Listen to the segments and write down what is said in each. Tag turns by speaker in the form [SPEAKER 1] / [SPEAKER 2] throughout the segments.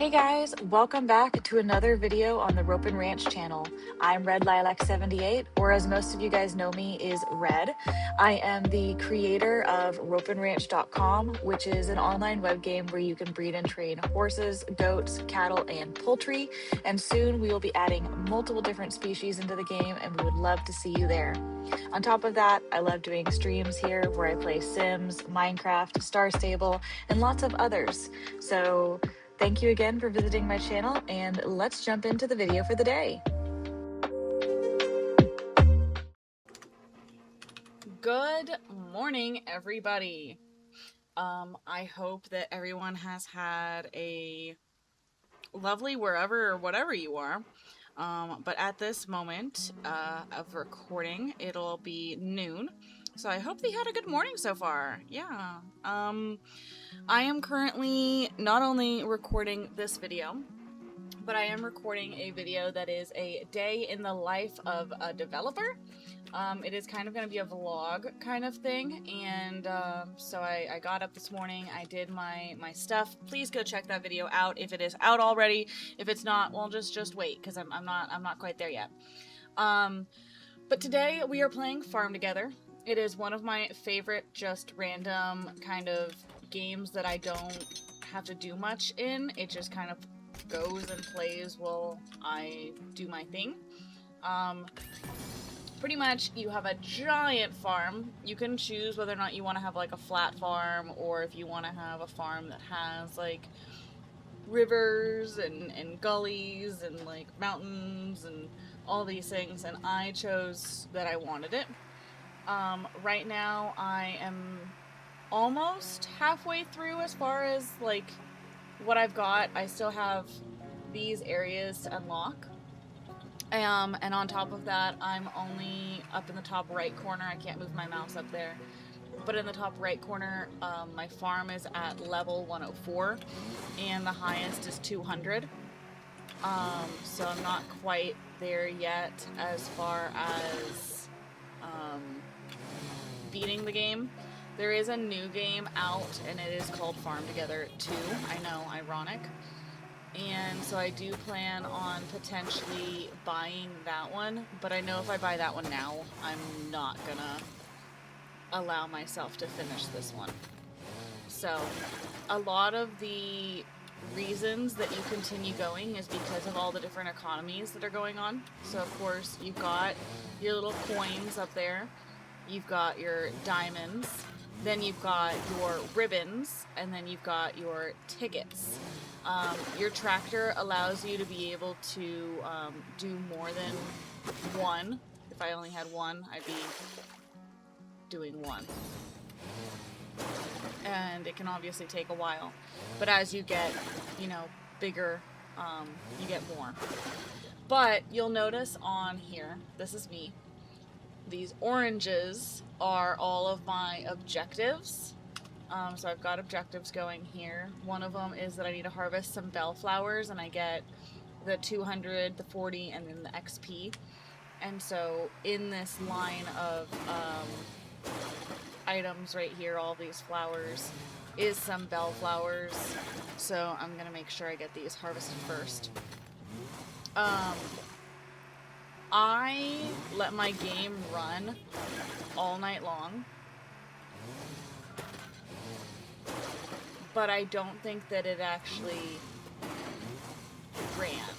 [SPEAKER 1] Hey guys, welcome back to another video on the Ropin Ranch channel. I'm Red Lilac 78, or as most of you guys know me is Red. I am the creator of ropinranch.com, which is an online web game where you can breed and train horses, goats, cattle, and poultry. And soon we will be adding multiple different species into the game, and we would love to see you there. On top of that, I love doing streams here where I play Sims, Minecraft, Star Stable, and lots of others. So thank you again for visiting my channel, and let's jump into the video for the day.
[SPEAKER 2] Good morning, everybody. I hope that everyone has had a lovely wherever or whatever you are. But at this moment of recording, it'll be noon. So I hope they had a good morning so far. Yeah. I am currently not only recording this video, but I am recording a video that is a day in the life of a developer. It is kind of going to be a vlog kind of thing, and so I got up this morning, I did my stuff. Please go check that video out if it is out already. If it's not, well, just wait, because I'm not quite there yet. But today we are playing Farm Together. It is one of my favorite just random kind of games that I don't have to do much in. It just kind of goes and plays while I do my thing. Pretty much, you have a giant farm. You can choose whether or not you want to have like a flat farm, or if you want to have a farm that has like rivers and gullies and like mountains and all these things, and I chose that I wanted it. Right now I am almost halfway through as far as like what I've got. I still have these areas to unlock. And on top of that, I'm only up in the top right corner. I can't move my mouse up there. But in the top right corner, my farm is at level 104, and the highest is 200. So I'm not quite there yet as far as beating the game. There is a new game out, and it is called Farm Together 2. I know, ironic. And so I do plan on potentially buying that one, but I know if I buy that one now, I'm not gonna allow myself to finish this one. So a lot of the reasons that you continue going is because of all the different economies that are going on. So of course you've got your little coins up there, you've got your diamonds, then you've got your ribbons, and then you've got your tickets. Your tractor allows you to be able to do more than one. If I only had one, I'd be doing one. And it can obviously take a while. But as you get, bigger, you get more. But you'll notice on here, this is me, these oranges are all of my objectives. So I've got objectives going here. One of them is that I need to harvest some bellflowers, and I get the 200, the 40, and then the XP. And so in this line of items right here, all these flowers, is some bellflowers. So I'm going to make sure I get these harvested first. I let my game run all night long, but I don't think that it actually ran.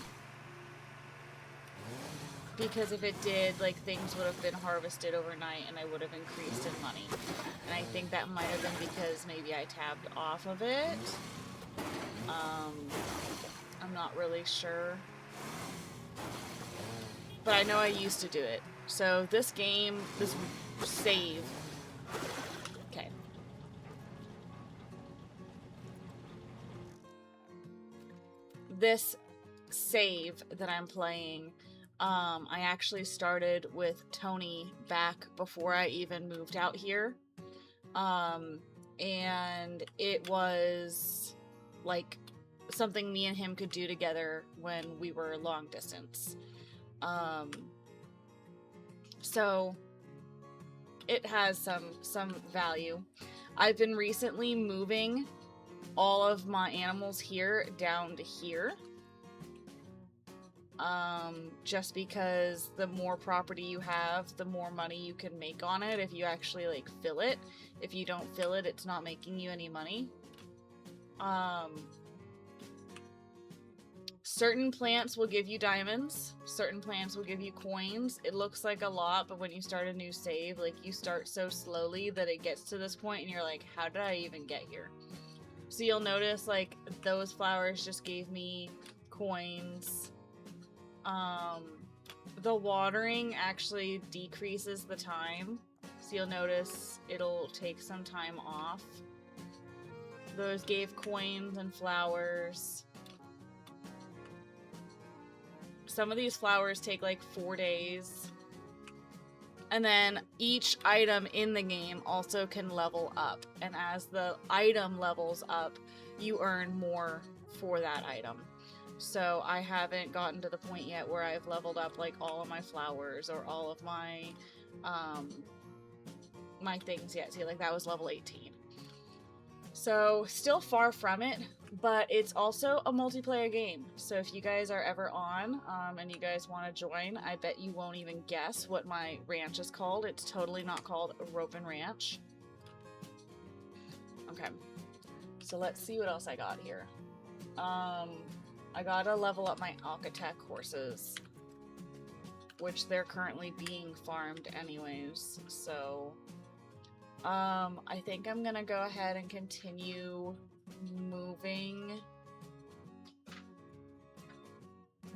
[SPEAKER 2] Because if it did, like, things would have been harvested overnight and I would have increased in money. And I think that might have been because maybe I tabbed off of it. I'm not really sure. But I know I used to do it. So this game, this save. Okay. This save that I'm playing, I actually started with Tony back before I even moved out here. And it was like something me and him could do together when we were long distance. So it has some value. I've been recently moving all of my animals here down to here. Just because the more property you have, the more money you can make on it if you actually like fill it. If you don't fill it, it's not making you any money. Certain plants will give you diamonds, certain plants will give you coins. It looks like a lot, but when you start a new save, like you start so slowly that it gets to this point and you're like, how did I even get here? So you'll notice like those flowers just gave me coins. The watering actually decreases the time. So you'll notice it'll take some time off. Those gave coins and flowers. Some of these flowers take like 4 days. And then each item in the game also can level up. And as the item levels up, you earn more for that item. So I haven't gotten to the point yet where I've leveled up like all of my flowers or all of my my things yet. See, like that was level 18. So still far from it, but it's also a multiplayer game. So if you guys are ever on and you guys want to join, I bet you won't even guess what my ranch is called. It's totally not called Ropin Ranch. Okay, so let's see what else I got here. I gotta level up my Alcatech horses, which they're currently being farmed anyways, so I think I'm gonna go ahead and continue moving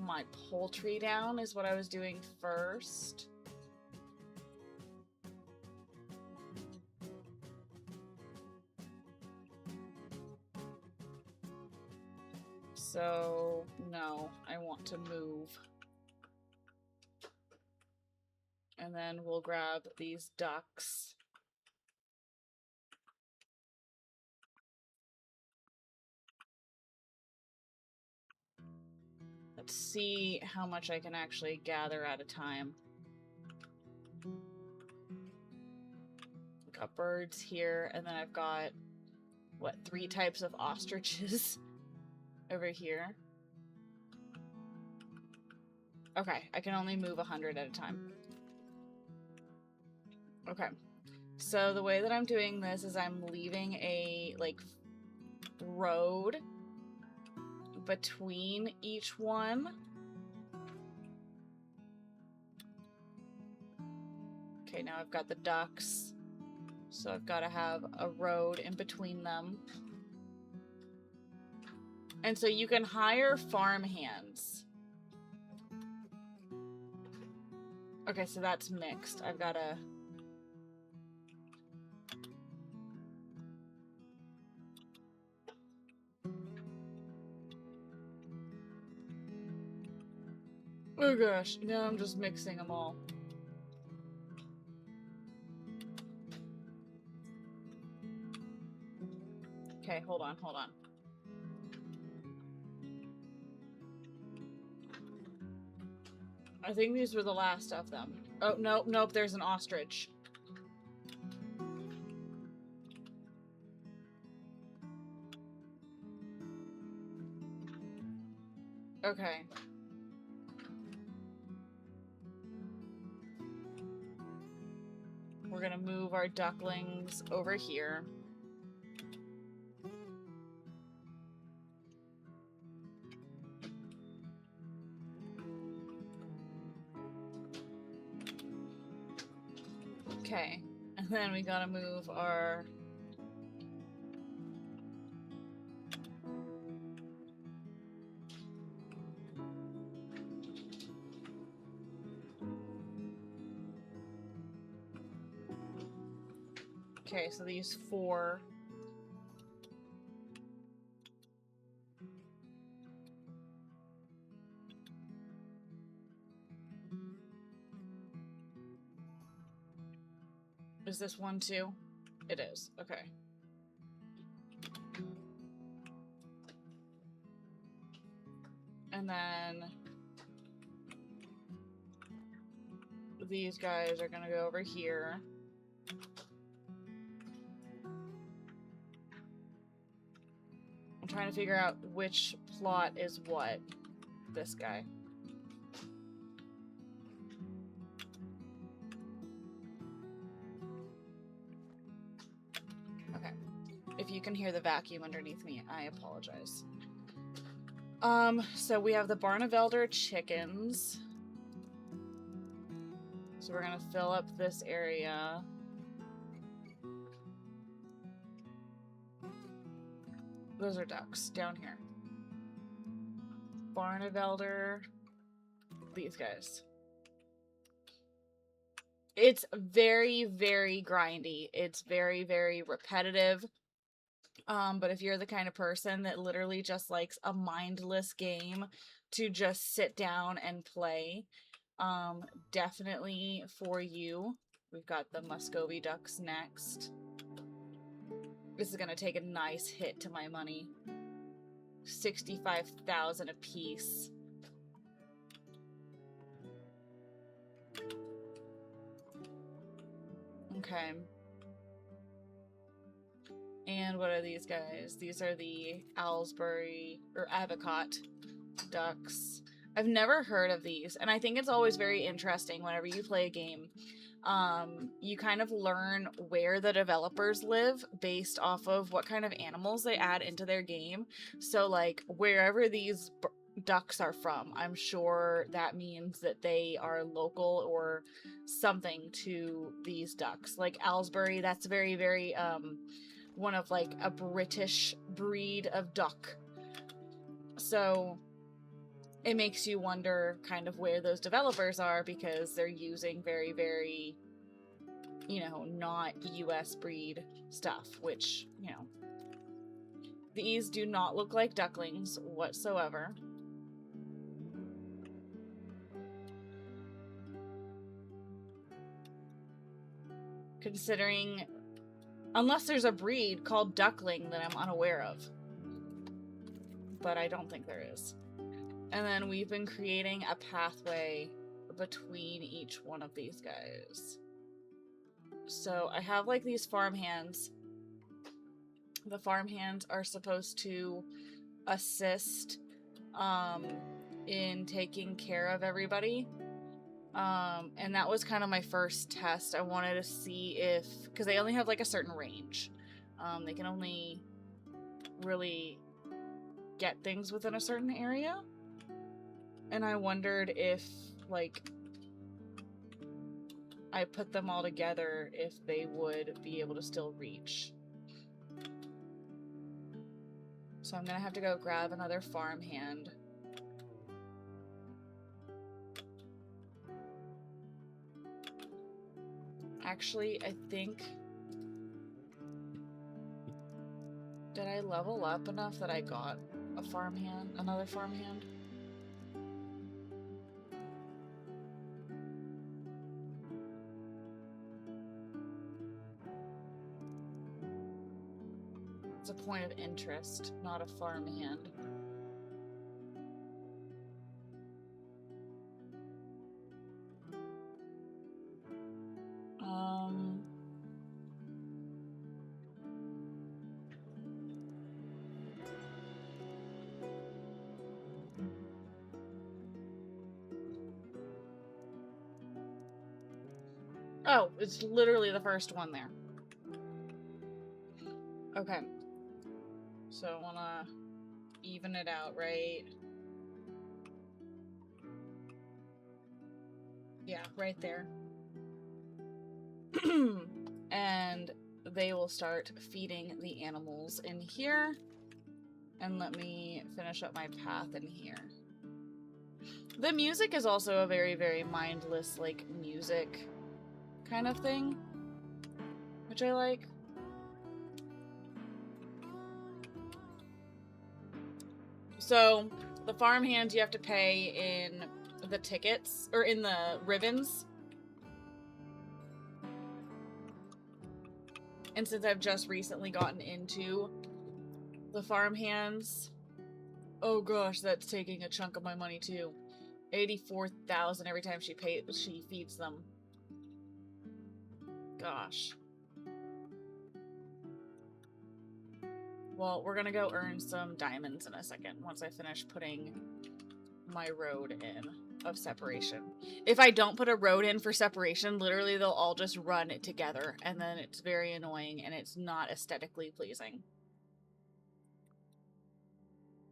[SPEAKER 2] my poultry down is what I was doing first. So, no, I want to move. And then we'll grab these ducks. Let's see how much I can actually gather at a time. I've got birds here, and then I've got, what, 3 types of ostriches over here. Okay, I can only move 100 at a time. Okay, so the way that I'm doing this is I'm leaving a, like, road between each one. Okay, now I've got the ducks, so I've got to have a road in between them. And so you can hire farm hands. Okay, so that's mixed. I've got to... Oh gosh, now I'm just mixing them all. Okay, hold on, hold on. I think these were the last of them. Oh, nope, nope, there's an ostrich. Okay. We're gonna move our ducklings over here. Okay, and then we gotta move our... Okay, so these 4. Is this one too? It is, okay. And then these guys are gonna go over here. trying to figure out which plot is what. This guy. Okay. If you can hear the vacuum underneath me, I apologize. So we have the Barnevelder chickens. So we're gonna fill up this area. Those are ducks down here. Barnevelder. These guys. It's very, very grindy. It's very, very repetitive. But if you're the kind of person that literally just likes a mindless game to just sit down and play, definitely for you. We've got the Muscovy ducks next. This is gonna take a nice hit to my money. 65,000 a piece. Okay. And what are these guys? These are the Aylesbury or Avocot ducks. I've never heard of these, and I think it's always very interesting whenever you play a game. You kind of learn where the developers live based off of what kind of animals they add into their game. So, like, wherever these ducks are from, I'm sure that means that they are local or something to these ducks. Like Aylesbury, that's very, very, one of like a British breed of duck. So it makes you wonder kind of where those developers are, because they're using very, very, you know, not US breed stuff, which, you know, these do not look like ducklings whatsoever. Considering, unless there's a breed called duckling that I'm unaware of. But I don't think there is. And then we've been creating a pathway between each one of these guys. So I have like these farmhands. The farmhands are supposed to assist in taking care of everybody. And that was kind of my first test. I wanted to see if, because they only have like a certain range. They can only really get things within a certain area. And I wondered if, like, I put them all together, if they would be able to still reach. So I'm gonna have to go grab another farmhand. Actually, I think... Did I level up enough that I got a farmhand? Another farmhand? It's a point of interest, not a farmhand. Oh, it's literally the first one there. Okay. So I want to even it out, right? Yeah, right there. And they will start feeding the animals in here. And let me finish up my path in here. The music is also a very, very mindless, like, music kind of thing, which I like. So, the farmhands you have to pay in the tickets, or in the ribbons. And since I've just recently gotten into the farmhands, oh gosh, that's taking a chunk of my money too. 84,000 every time she feeds them. Gosh. Well, we're gonna go earn some diamonds in a second once I finish putting my road in of separation. If I don't put a road in for separation, literally they'll all just run it together, and then it's very annoying and it's not aesthetically pleasing.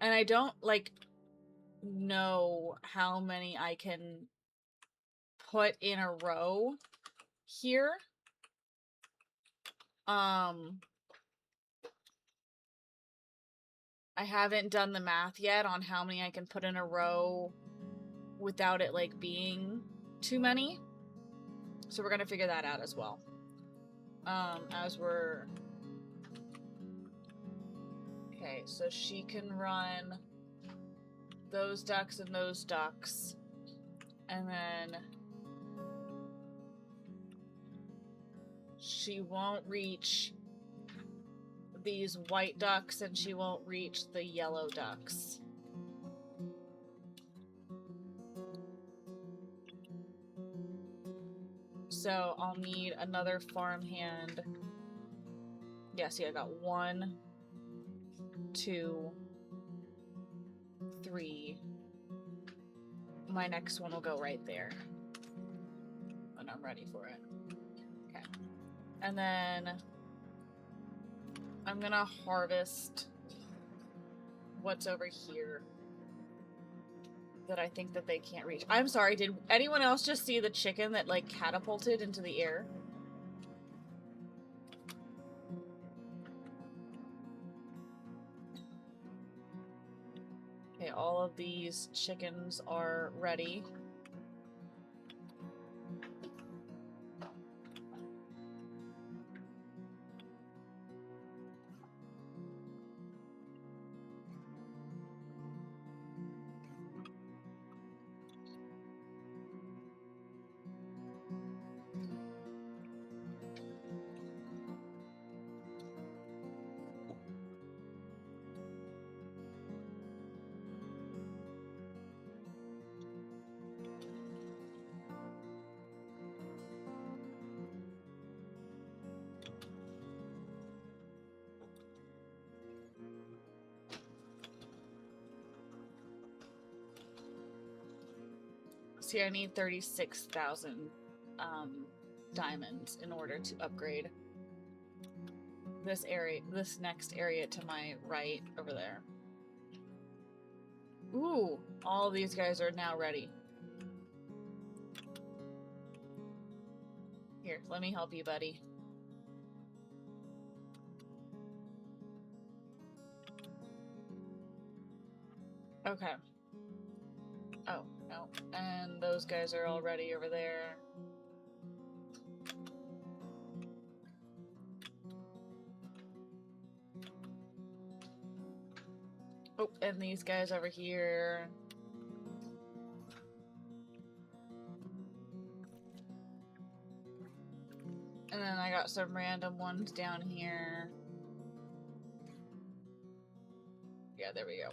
[SPEAKER 2] And I don't like know how many I can put in a row here. I haven't done the math yet on how many I can put in a row without it like being too many. So we're gonna figure that out as well. As we're... Okay, so she can run those ducks and those ducks. And then she won't reach these white ducks and she won't reach the yellow ducks. So I'll need another farmhand. Yeah, see, I got 1, 2, 3. My next one will go right there when I'm ready for it. Okay. And then I'm gonna harvest what's over here that I think that they can't reach. I'm sorry, did anyone else just see the chicken that like catapulted into the air? Okay, all of these chickens are ready. See, I need 36,000 diamonds in order to upgrade this area, this next area to my right over there. Ooh, all these guys are now ready. Here, let me help you, buddy. Okay. Oh, no. And those guys are all ready over there. Oh, and these guys over here. And then I got some random ones down here. Yeah, there we go.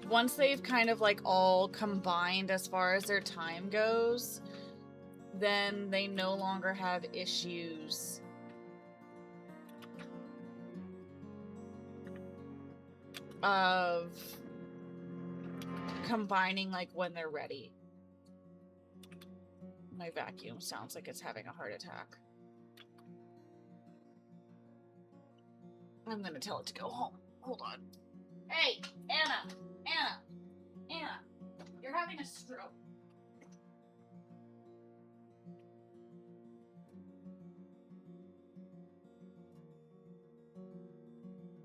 [SPEAKER 2] Once they've kind of like all combined as far as their time goes, then they no longer have issues of combining like when they're ready. My vacuum sounds like it's having a heart attack. I'm gonna tell it to go home. Hold on. Hey, Anna! Anna! You're having a stroke.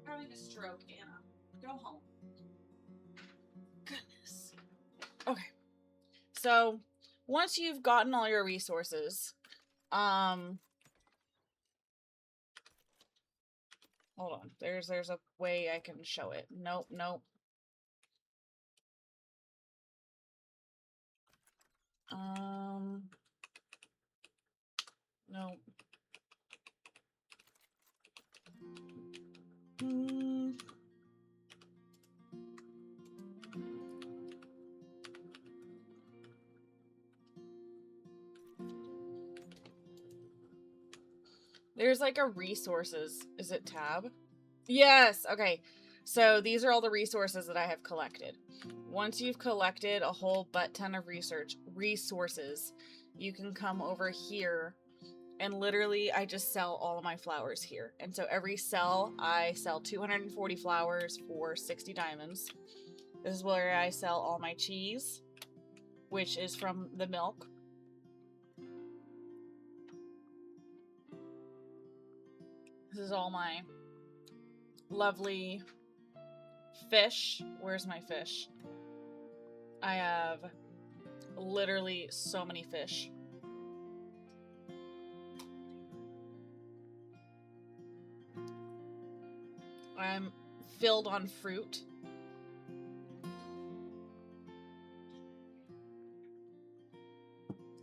[SPEAKER 2] You're having a stroke, Anna. Go home. Goodness. Okay. So, once you've gotten all your resources, hold on. There's a way I can show it. Nope. Nope. There's like a resources. Is it tab? Yes. Okay. So these are all the resources that I have collected. Once you've collected a whole butt ton of resources, you can come over here and literally I just sell all of my flowers here. And so every cell, I sell 240 flowers for 60 diamonds. This is where I sell all my cheese, which is from the milk. This is all my lovely fish. Where's my fish? I have literally so many fish. I'm filled on fruit.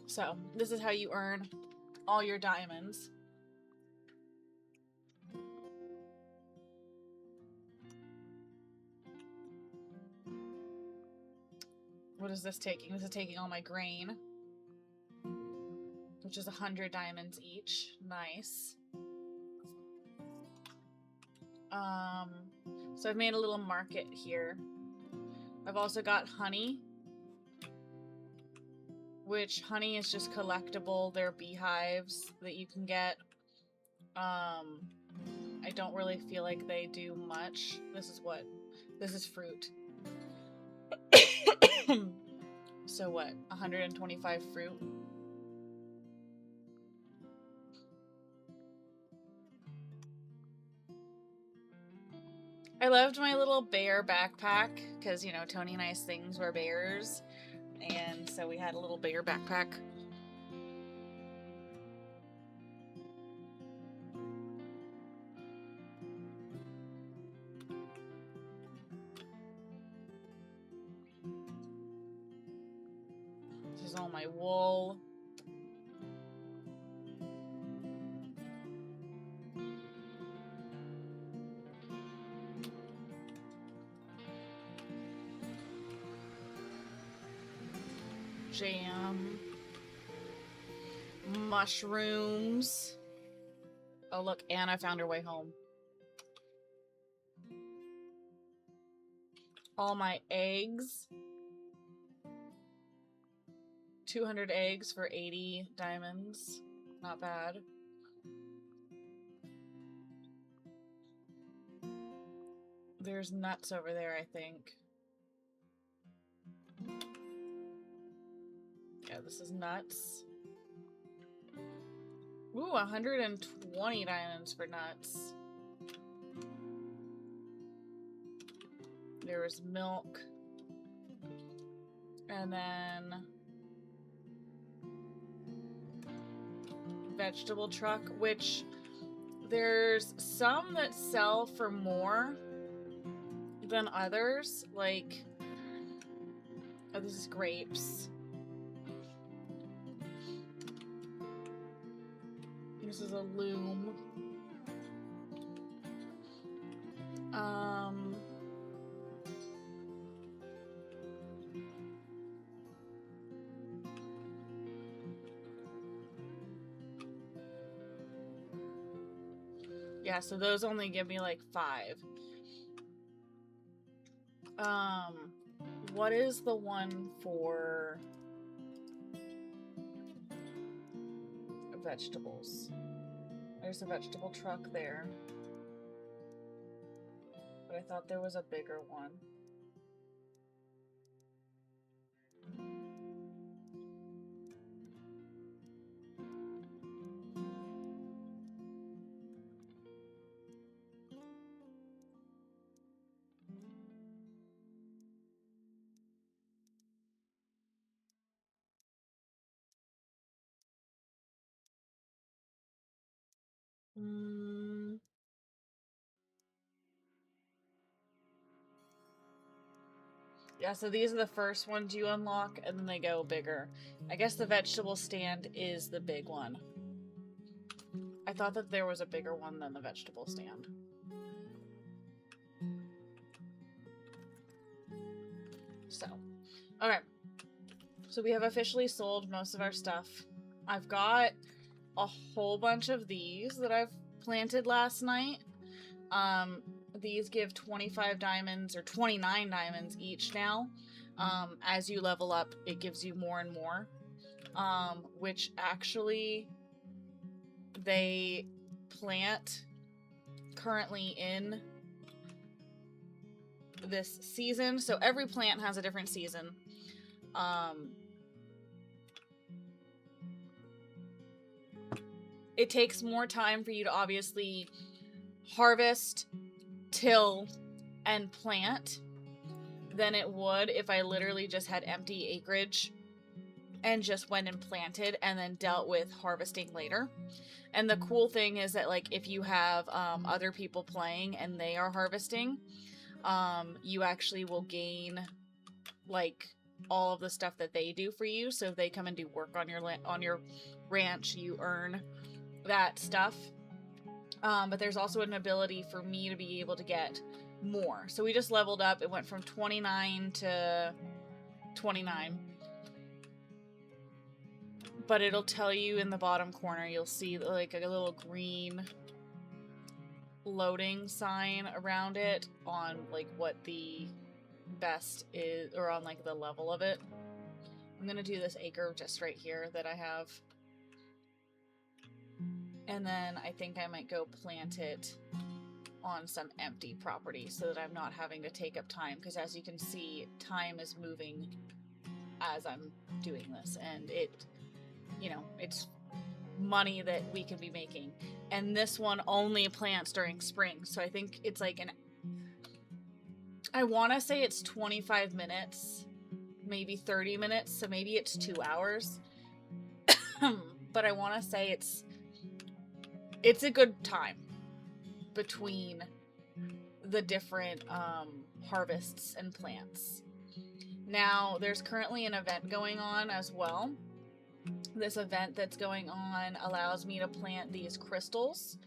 [SPEAKER 2] So this is how you earn all your diamonds. What is this taking? This is taking all my grain, which is 100 diamonds each. Nice. So I've made a little market here. I've also got honey, which honey is just collectible. They're beehives that you can get. I don't really feel like they do much. This is fruit. So what? 125 fruit. I loved my little bear backpack because, you know, Tony and I's things were bears. And so we had a little bear backpack. This is all my wool. Jam. Mushrooms. Oh, look, Anna found her way home. All my eggs. 200 eggs for 80 diamonds. Not bad. There's nuts over there, I think. Yeah, this is nuts. Ooh, 120 diamonds for nuts. There was milk. And then vegetable truck, which there's some that sell for more than others. Like, oh, this is grapes. This is a loom. Yeah, so those only give me like 5. What is the one for vegetables? There's a vegetable truck there. But I thought there was a bigger one. Yeah, so these are the first ones you unlock, and then they go bigger. I guess the vegetable stand is the big one. I thought that there was a bigger one than the vegetable stand. So, okay. So we have officially sold most of our stuff. I've got a whole bunch of these that I've planted last night. These give 25 diamonds or 29 diamonds each now. As you level up, it gives you more and more. Which actually they plant currently in this season. So every plant has a different season. It takes more time for you to obviously harvest, till, and plant than it would if I literally just had empty acreage and just went and planted and then dealt with harvesting later. And the cool thing is that, like, if you have other people playing and they are harvesting, you actually will gain, like, all of the stuff that they do for you. So if they come and do work on your ranch, you earn that stuff. But there's also an ability for me to be able to get more. So we just leveled up. It went from 29 to 29. But it'll tell you in the bottom corner, you'll see like a little green loading sign around it on like what the best is, or on like the level of it. I'm gonna do this acre just right here that I have. And then I think I might go plant it on some empty property so that I'm not having to take up time, because as you can see, time is moving as I'm doing this, and it, you know, it's money that we could be making. And this one only plants during spring, so I think it's like I want to say it's 25 minutes, maybe 30 minutes, so maybe it's 2 hours. But I want to say it's a good time between the different harvests and plants. Now, there's currently an event going on as well. This event that's going on allows me to plant these crystals.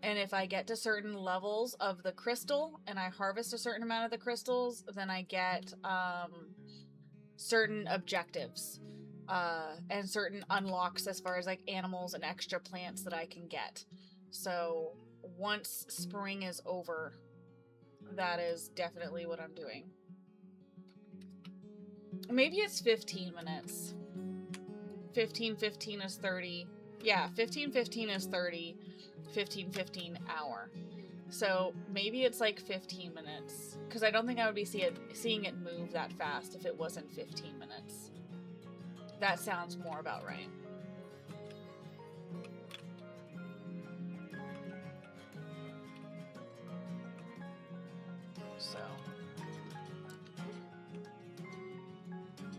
[SPEAKER 2] And if I get to certain levels of the crystal and I harvest a certain amount of the crystals, then I get certain objectives and certain unlocks as far as like animals and extra plants that I can get. So once spring is over, that is definitely what I'm doing. Maybe it's 15 minutes. 15 is 30. Yeah, 15 is 30. 15 hour. So maybe it's like 15 minutes. Because I don't think I would be seeing it move that fast if it wasn't 15 minutes. That sounds more about right. So.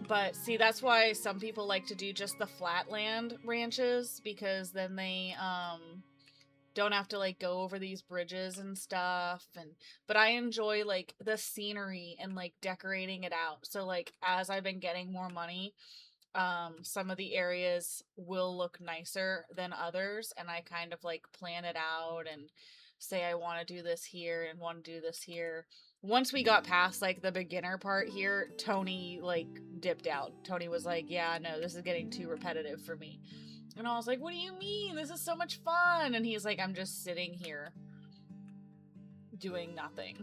[SPEAKER 2] But see, that's why some people like to do just the flatland ranches, because then they don't have to like go over these bridges and stuff. But I enjoy like the scenery and like decorating it out. So like as I've been getting more money, some of the areas will look nicer than others, and I kind of like plan it out and say I want to do this here and want to do this here. Once we got past like the beginner part here, Tony like dipped out. Tony was like, yeah, no, this is getting too repetitive for me. And I was like, what do you mean? This is so much fun. And he's like, I'm just sitting here doing nothing.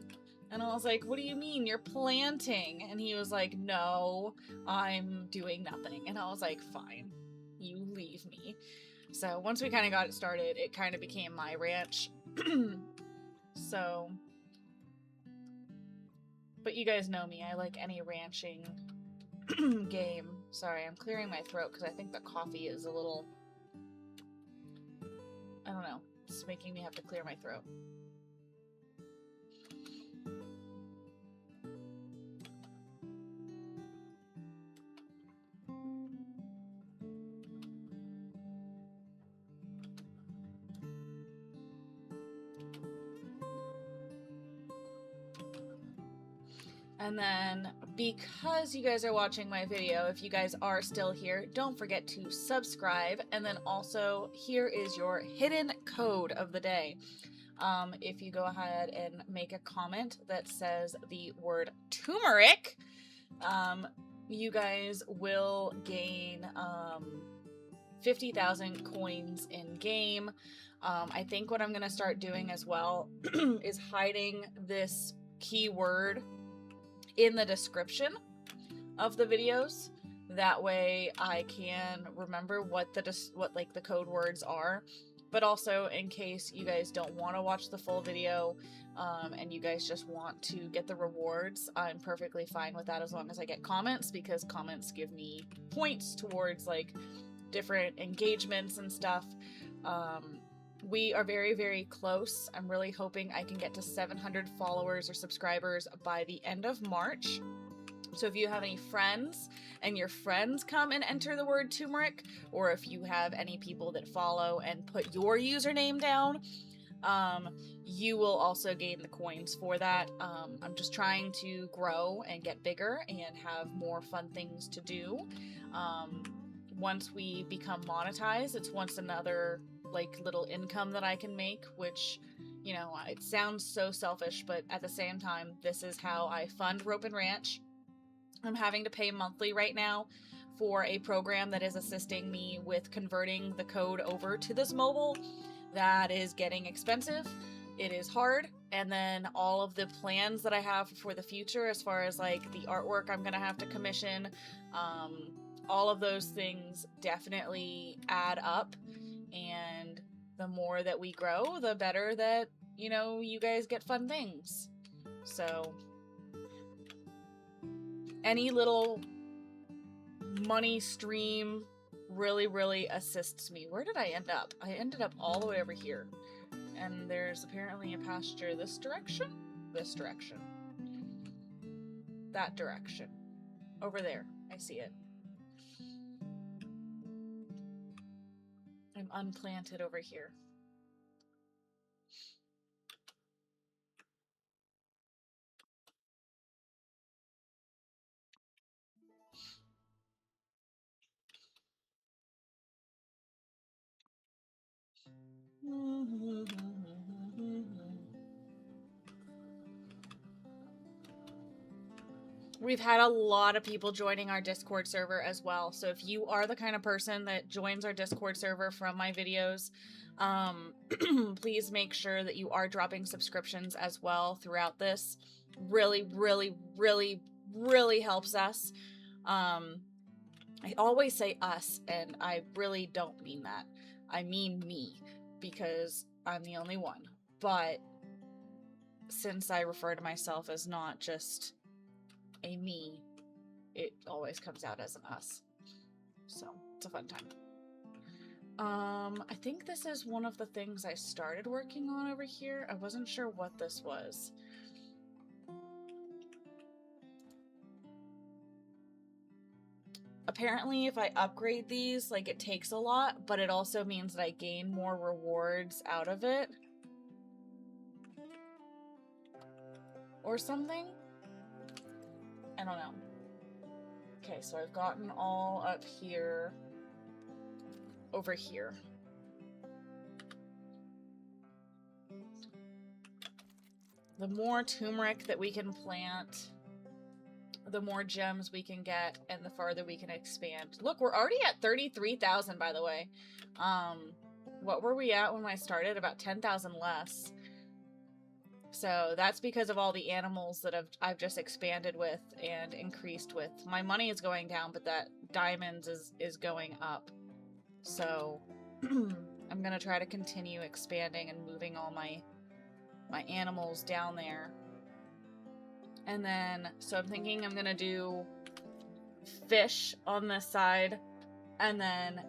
[SPEAKER 2] And I was like, what do you mean? You're planting. And he was like, no, I'm doing nothing. And I was like, fine, you leave me. So once we kind of got it started, it kind of became my ranch. So, but you guys know me. I like any ranching game. Sorry, I'm clearing my throat because I think the coffee is a little, I don't know, it's making me have to clear my throat. And then, because you guys are watching my video, if you guys are still here, don't forget to subscribe. And then also, here is your hidden code of the day. If you go ahead and make a comment that says the word turmeric, you guys will gain 50,000 coins in game. I think what I'm going to start doing as well is hiding this keyword in the description of the videos. That way I can remember what the code words are. But also, in case you guys don't want to watch the full video and you guys just want to get the rewards, I'm perfectly fine with that as long as I get comments, because comments give me points towards like different engagements and stuff. We are very, very close. I'm really hoping I can get to 700 followers or subscribers by the end of March. So if you have any friends and your friends come and enter the word turmeric, or if you have any people that follow and put your username down, you will also gain the coins for that. I'm just trying to grow and get bigger and have more fun things to do. Once we become monetized, it's once another like little income that I can make, which, you know, it sounds so selfish, but at the same time, this is how I fund Ropin Ranch. I'm having to pay monthly right now for a program that is assisting me with converting the code over to this mobile. That is getting expensive. It is hard. And then all of the plans that I have for the future, as far as like the artwork I'm gonna have to commission, all of those things definitely add up. And the more that we grow, the better that, you know, you guys get fun things. So any little money stream really, really assists me. Where did I end up? I ended up all the way over here. And there's apparently a pasture this direction, that direction. Over there. I see it. I'm unplanted over here. We've had a lot of people joining our Discord server as well. So if you are the kind of person that joins our Discord server from my videos, please make sure that you are dropping subscriptions as well throughout this. Really, really, really, really helps us. I always say us, and I really don't mean that. I mean me, because I'm the only one. But since I refer to myself as not just a me, it always comes out as an us. So it's a fun time. I think this is one of the things I started working on over here. I wasn't sure what this was. Apparently, if I upgrade these, like, it takes a lot, but it also means that I gain more rewards out of it. Or something? I don't know. Okay, so I've gotten all up here, over here. The more turmeric that we can plant, the more gems we can get, and the farther we can expand. Look, we're already at 33,000, by the way. What were we at when I started? About 10,000 less. So that's because of all the animals that I've just expanded with and increased with. My money is going down, but that diamonds is going up. So I'm gonna try to continue expanding and moving all my animals down there. And then, so I'm thinking I'm gonna do fish on this side, and then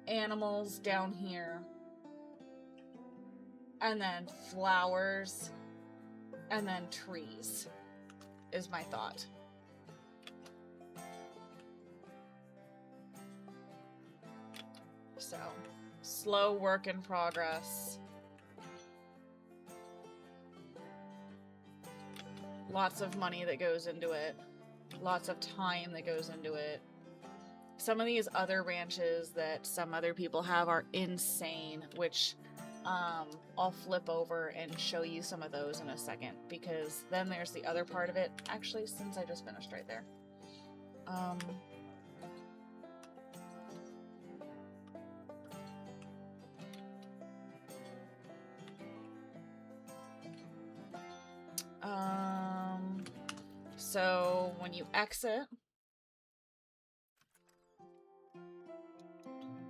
[SPEAKER 2] animals down here, and then flowers, and then trees, is my thought. So, slow work in progress. Lots of money that goes into it. Lots of time that goes into it. Some of these other ranches that some other people have are insane, which I'll flip over and show you some of those in a second, because then there's the other part of it. Actually, since I just finished right there. So when you exit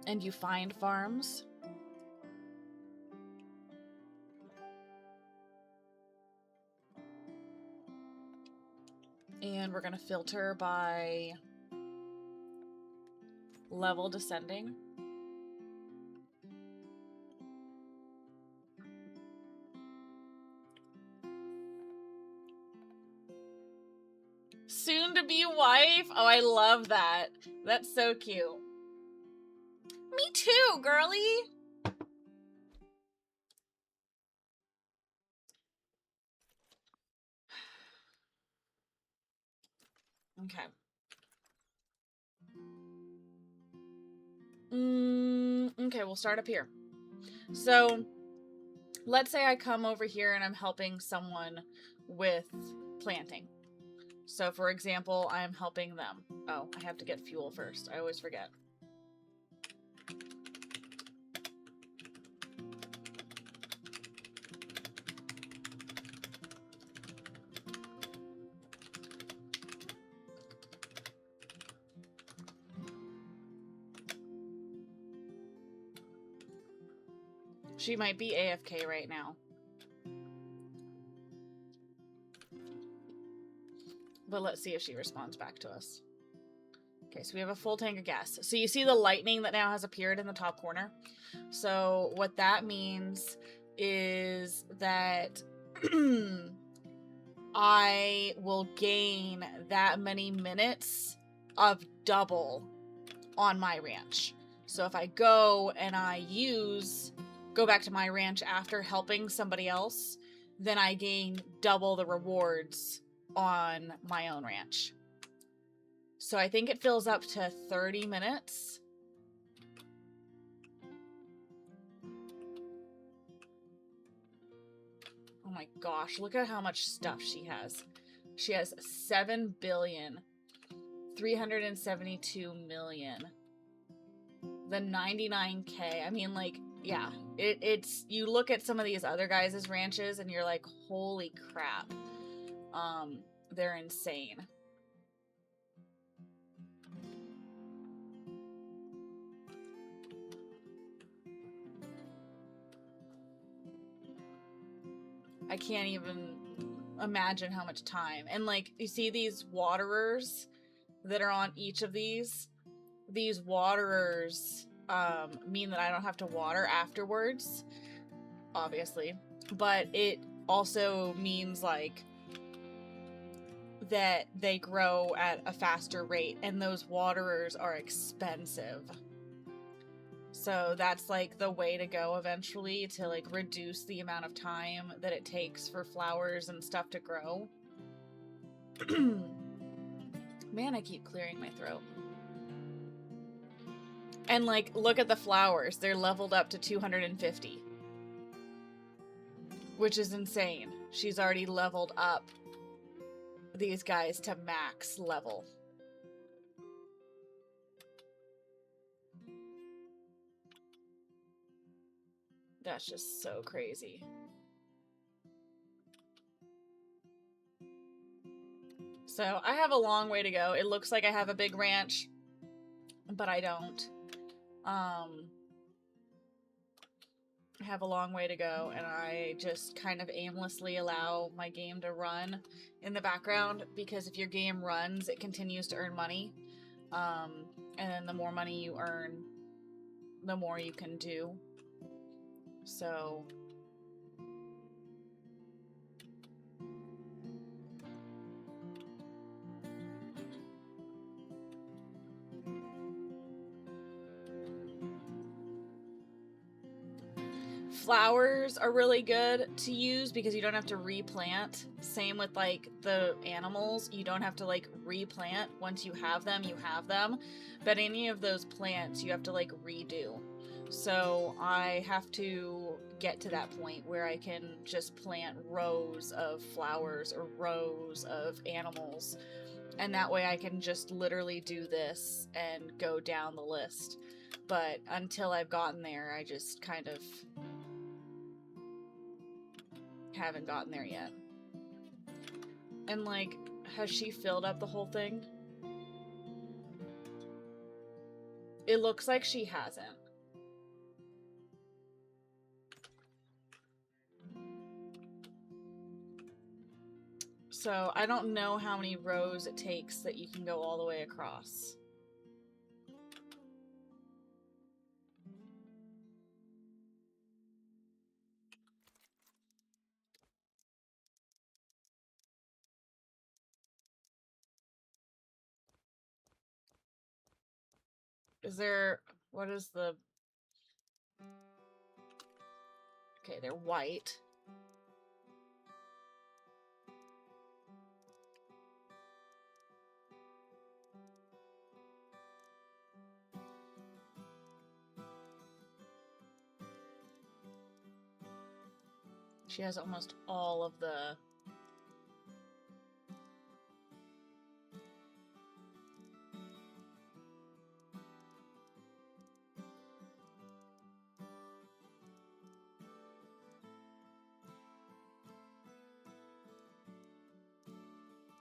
[SPEAKER 2] and you find farms, and we're going to filter by level descending. Soon to be wife. Oh, I love that. That's so cute. Me too, girly. Okay. Okay, we'll start up here. So let's say I come over here and I'm helping someone with planting. So for example, I'm helping them. Oh, I have to get fuel first. I always forget. She might be AFK right now. But let's see if she responds back to us. Okay, so we have a full tank of gas. So you see the lightning that now has appeared in the top corner? So what that means is that I will gain that many minutes of double on my ranch. So if I go and I go back to my ranch after helping somebody else, then I gain double the rewards on my own ranch. So I think it fills up to 30 minutes. Oh my gosh, look at how much stuff she has. She has 7,372,000,000. The 99K. I mean, like, yeah. It's you look at some of these other guys' ranches and you're like, holy crap. They're insane. I can't even imagine how much time. And like, you see these waterers that are on each of these waterers mean that I don't have to water afterwards, obviously, but it also means like that they grow at a faster rate, and those waterers are expensive. So that's like the way to go eventually, to like reduce the amount of time that it takes for flowers and stuff to grow. Man, I keep clearing my throat. And like, look at the flowers. They're leveled up to 250. Which is insane. She's already leveled up these guys to max level. That's just so crazy. So I have a long way to go. It looks like I have a big ranch, but I don't. I have a long way to go, and I just kind of aimlessly allow my game to run in the background, because if your game runs, it continues to earn money. And then the more money you earn, the more you can do. So flowers are really good to use because you don't have to replant. Same with like the animals. You don't have to like replant. Once you have them, you have them. But any of those plants, you have to like redo. So I have to get to that point where I can just plant rows of flowers or rows of animals. And that way I can just literally do this and go down the list. But until I've gotten there, I just kind of haven't gotten there yet. And like, Has she filled up the whole thing? It looks like she hasn't. So I don't know how many rows it takes that you can go all the way across. Is there, what is the, okay, they're white. She has almost all of the...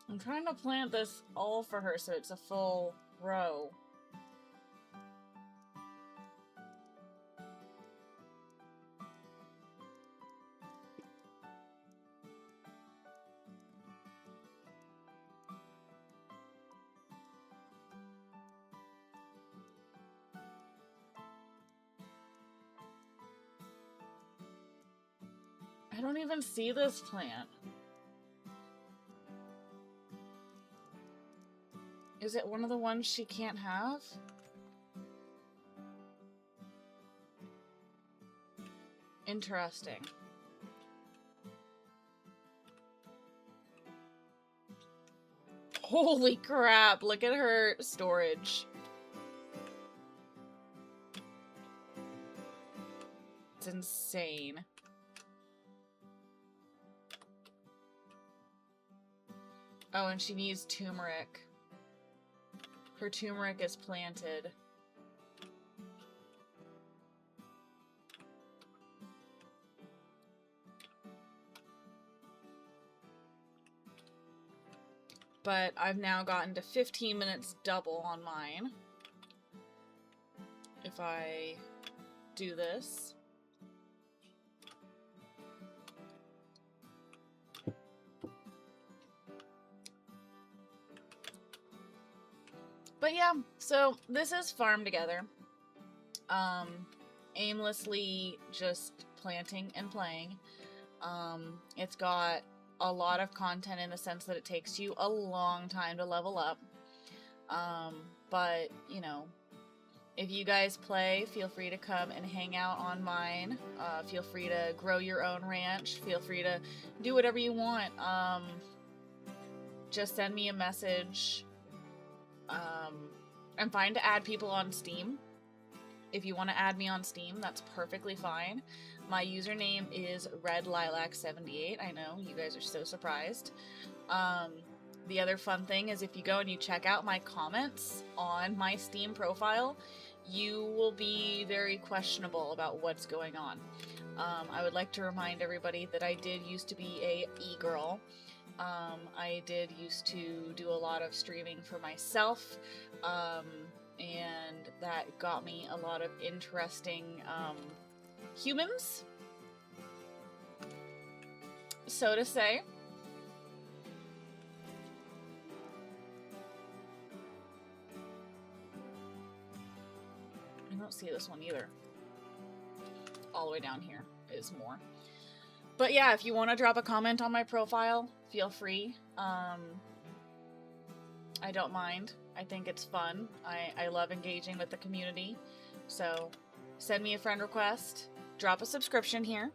[SPEAKER 2] I'm trying to plant this all for her so it's a full row. I don't even see this plant. Is it one of the ones she can't have? Interesting. Holy crap, look at her storage. It's insane. Oh, and she needs turmeric. Her turmeric is planted. But I've now gotten to 15 minutes double on mine. If I do this. But yeah, so this is Farm Together. Aimlessly just planting and playing. It's got a lot of content in the sense that it takes you a long time to level up. But, you know, if you guys play, feel free to come and hang out on mine. Feel free to grow your own ranch. Feel free to do whatever you want. Just send me a message. I'm fine to add people on Steam. If you want to add me on Steam, that's perfectly fine. My username is redlilac78. I know, you guys are so surprised. The other fun thing is if you go and you check out my comments on my Steam profile, you will be very questionable about what's going on. I would like to remind everybody that I did used to be a e-girl. I did used to do a lot of streaming for myself, and that got me a lot of interesting humans, so to say. I don't see this one either. All the way down here is more. But yeah, if you want to drop a comment on my profile, feel free. I don't mind. I think it's fun. I love engaging with the community. So send me a friend request. Drop a subscription here.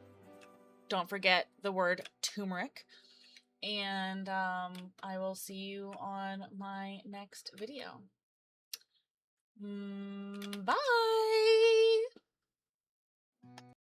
[SPEAKER 2] Don't forget the word turmeric. And I will see you on my next video. Bye!